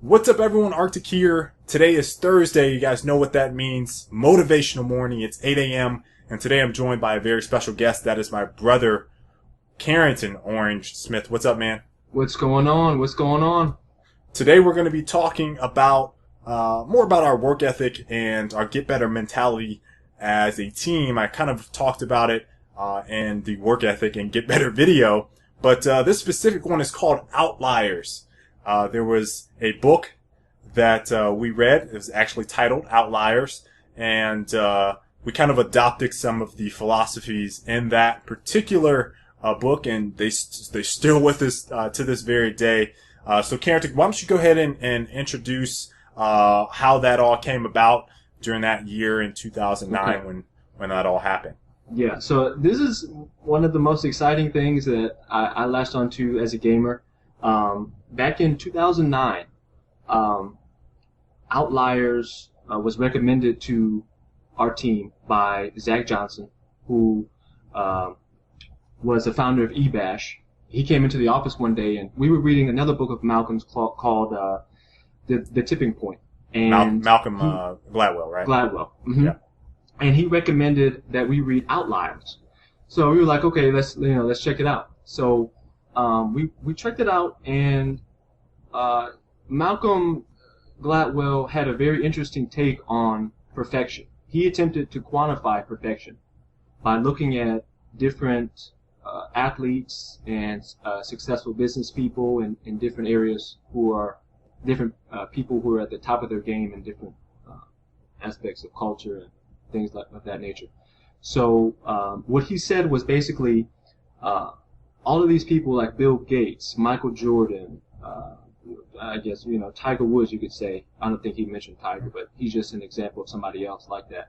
What's up, everyone? Arctic here. Today is Thursday. You guys know what that means. Motivational morning. It's 8 a.m. And today I'm joined by a very special guest. That is my brother, Carrington Orange Smith. What's up, man? What's going on? What's going on? Today we're going to be talking about more about our work ethic and our get better mentality as a team. I kind of talked about it in the work ethic and get better video, but this specific one is called Outliers. There was a book that we read. It was actually titled Outliers, and we kind of adopted some of the philosophies in that particular book, and they're still with us to this very day. So, Carrington, why don't you go ahead and introduce how that all came about during that year in 2009 Okay. when that all happened? Yeah, so this is one of the most exciting things that I latched onto as a gamer. Back in 2009, Outliers was recommended to our team by Zach Johnson, who was the founder of eBash. He came into the office one day, and we were reading another book of Malcolm's called The Tipping Point. And Malcolm Gladwell, right? Gladwell. Mm-hmm. Yeah. And he recommended that we read Outliers. So we were like, okay, let's check it out. So we checked it out, and Malcolm Gladwell had a very interesting take on perfection. He attempted to quantify perfection by looking at different athletes and successful business people in different areas who are different people who are at the top of their game in different aspects of culture and things of that nature. So what he said was basically all of these people like Bill Gates, Michael Jordan, I guess, Tiger Woods, you could say. I don't think he mentioned Tiger, but he's just an example of somebody else like that.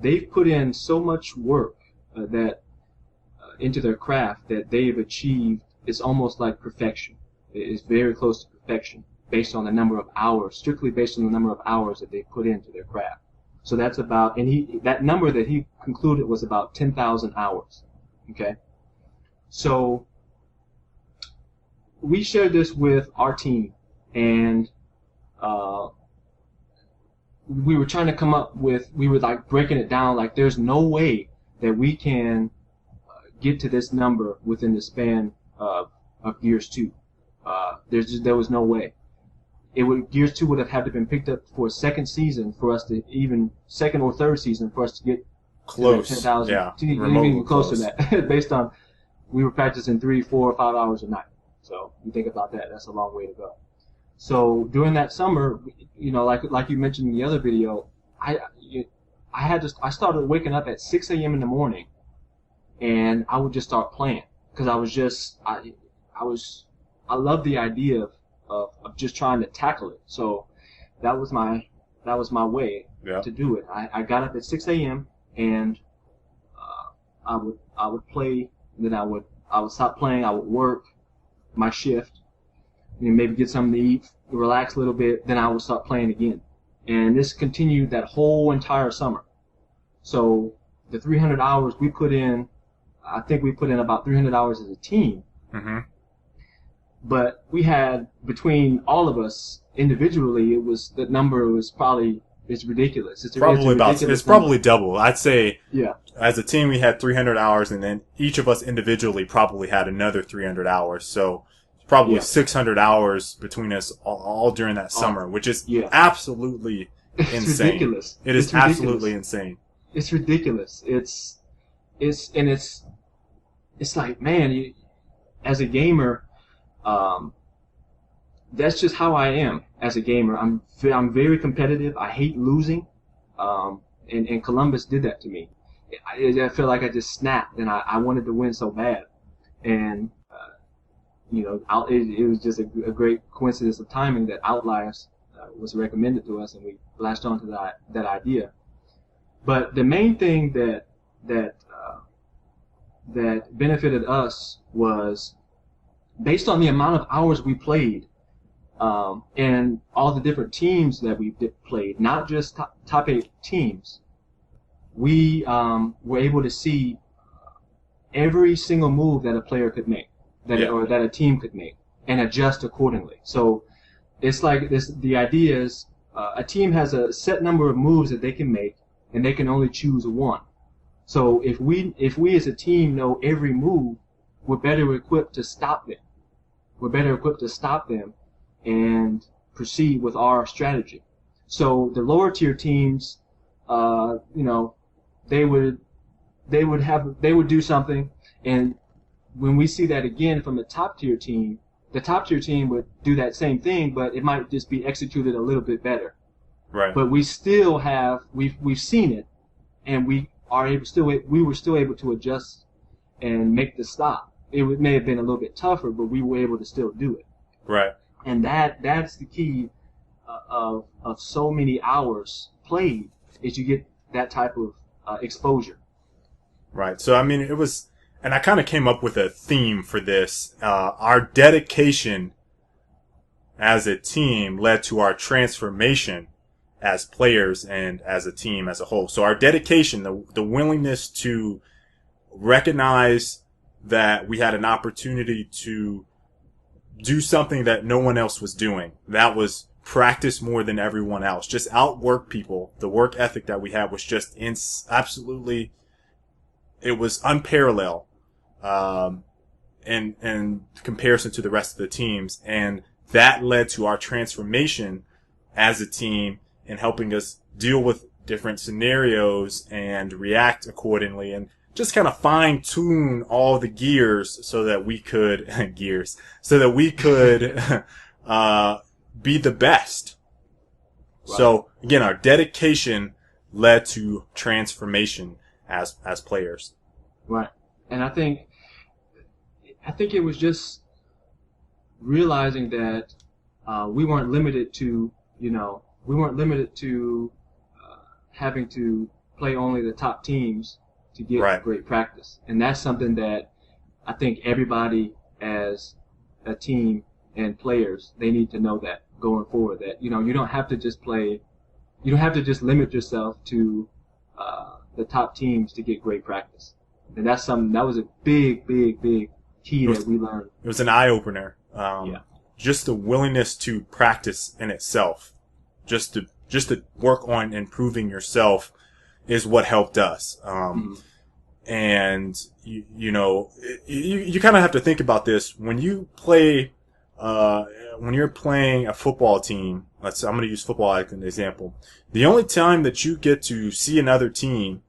They've put in so much work into their craft that they've achieved. It's almost like perfection. It's very close to perfection based on the number of hours, strictly based on the number of hours that they put into their craft. So that's about, and that number that he concluded was about 10,000 hours. Okay? So we shared this with our team, and we were trying to come up with, we were like breaking it down, like there's no way that we can get to this number within the span of Gears 2. There was no way. Gears 2 would have had to been picked up for a second season for us to even, second or third season for us to get Close. to 10,000. Yeah. Even close to that, based on, we were practicing 3, 4, 5 hours a night. So you think about that, that's a long way to go. So during that summer, like you mentioned in the other video, I started waking up at 6 a.m. in the morning, and I would just start playing because I love the idea of just trying to tackle it. So that was my way to do it. I got up at 6 a.m. and I would play, and then I would stop playing. I would work my shift, and maybe get something to eat, relax a little bit. Then I would start playing again, and this continued that whole entire summer. So the 300 hours we put in, I think we put in about 300 hours as a team. Mm-hmm. But we had, between all of us individually, that number was probably, it's ridiculous. It's Probably double. I'd say, yeah. As a team we had 300 hours, and then each of us individually probably had another 300 hours. So it's probably 600 hours between us all during that summer, which is absolutely insane. Ridiculous. It is absolutely insane. It's ridiculous. It's like, man, as a gamer, that's just how I am as a gamer. I'm very competitive. I hate losing. And Columbus did that to me. I feel like I just snapped, and I wanted to win so bad. And, it was just a great coincidence of timing that Outliers was recommended to us, and we latched onto that idea. But the main thing that benefited us was based on the amount of hours we played, and all the different teams that we played, not just top 8 teams. We were able to see every single move that a player could make, or that a team could make, and adjust accordingly. So it's like this. The idea is a team has a set number of moves that they can make, and they can only choose one. So if we as a team know every move, we're better equipped to stop them. We're better equipped to stop them and proceed with our strategy. So the lower tier teams, they would do something, and when we see that again from the top tier team would do that same thing, but it might just be executed a little bit better. Right. But we've seen it, and we were still able to adjust and make the stop. It may have been a little bit tougher, but we were able to still do it. Right. And that's the key of so many hours played, is you get that type of exposure. Right. So, I mean, it was, and I kind of came up with a theme for this. Our dedication as a team led to our transformation as players and as a team as a whole. So our dedication, the willingness to recognize that we had an opportunity to do something that no one else was doing. That was practice more than everyone else. Just outwork people. The work ethic that we had was just absolutely, it was unparalleled in comparison to the rest of the teams. And that led to our transformation as a team and helping us deal with different scenarios and react accordingly, and just kind of fine tune all the gears so that we could be the best. Wow. So again, our dedication led to transformation as players. Right. And I think it was just realizing that we weren't limited to having to play only the top teams to get great practice. And that's something that I think everybody as a team and players, they need to know that going forward, that, you don't have to just limit yourself to the top teams to get great practice. And that's something that was a big key that we learned. It was an eye-opener. Just the willingness to practice in itself, just to work on improving yourself is what helped us. And you kind of have to think about this when you play, when you're playing a football team. I'm going to use football as an example. The only time that you get to see another team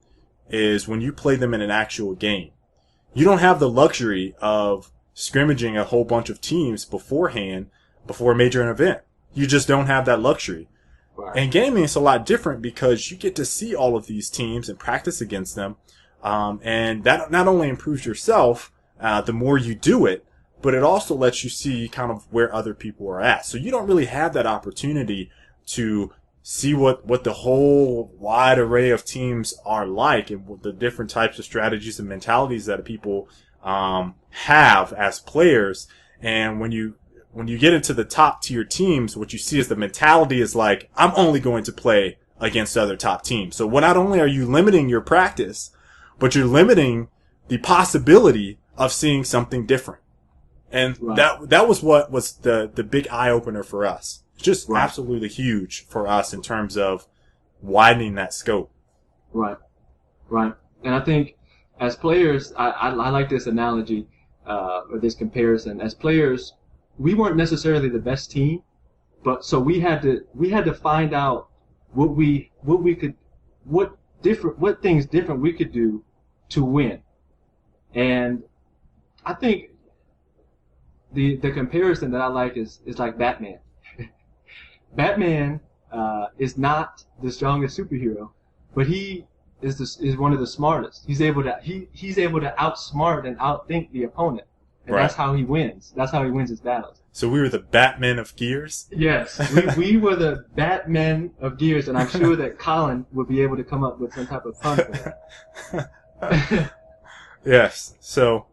is when you play them in an actual game. You don't have the luxury of scrimmaging a whole bunch of teams beforehand before a major event. You just don't have that luxury. Right. And gaming is a lot different because you get to see all of these teams and practice against them. And that not only improves yourself, the more you do it, but it also lets you see kind of where other people are at. So you don't really have that opportunity to see what the whole wide array of teams are like, and what the different types of strategies and mentalities that people have as players. And when you get into the top tier teams, what you see is the mentality is like, I'm only going to play against other top teams. So not only are you limiting your practice, but you're limiting the possibility of seeing something different. And that was what was the big eye opener for us. Just absolutely huge for us in terms of widening that scope. Right. And I think as players, I like this analogy, or this comparison. As players, we weren't necessarily the best team, but so we had to find out what things different we could do to win. And I think the comparison that I like is like Batman. Batman is not the strongest superhero, but he is one of the smartest. He's able to outsmart and outthink the opponent. And that's how he wins. That's how he wins his battles. So we were the Batmen of Gears? Yes. we were the Batmen of Gears, and I'm sure that Colin would be able to come up with some type of pun for that. Yes. So,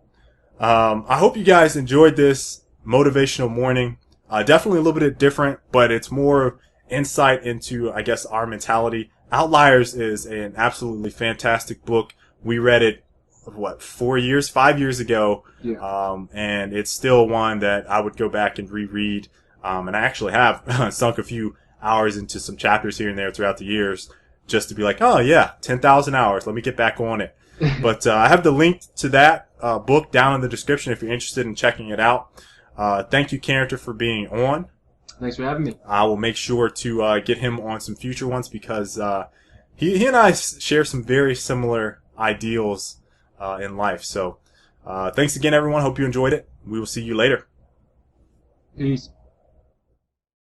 I hope you guys enjoyed this motivational morning. Definitely a little bit different, but it's more insight into, I guess, our mentality. Outliers is an absolutely fantastic book. We read it, 5 years ago. Yeah. And it's still one that I would go back and reread, And I actually have sunk a few hours into some chapters here and there throughout the years just to be like, oh yeah, 10,000 hours. Let me get back on it. But I have the link to that book down in the description if you're interested in checking it out. Thank you, Character, for being on. Thanks for having me. I will make sure to get him on some future ones because he and I share some very similar ideals in life. So thanks again, everyone. Hope you enjoyed it. We will see you later. Peace.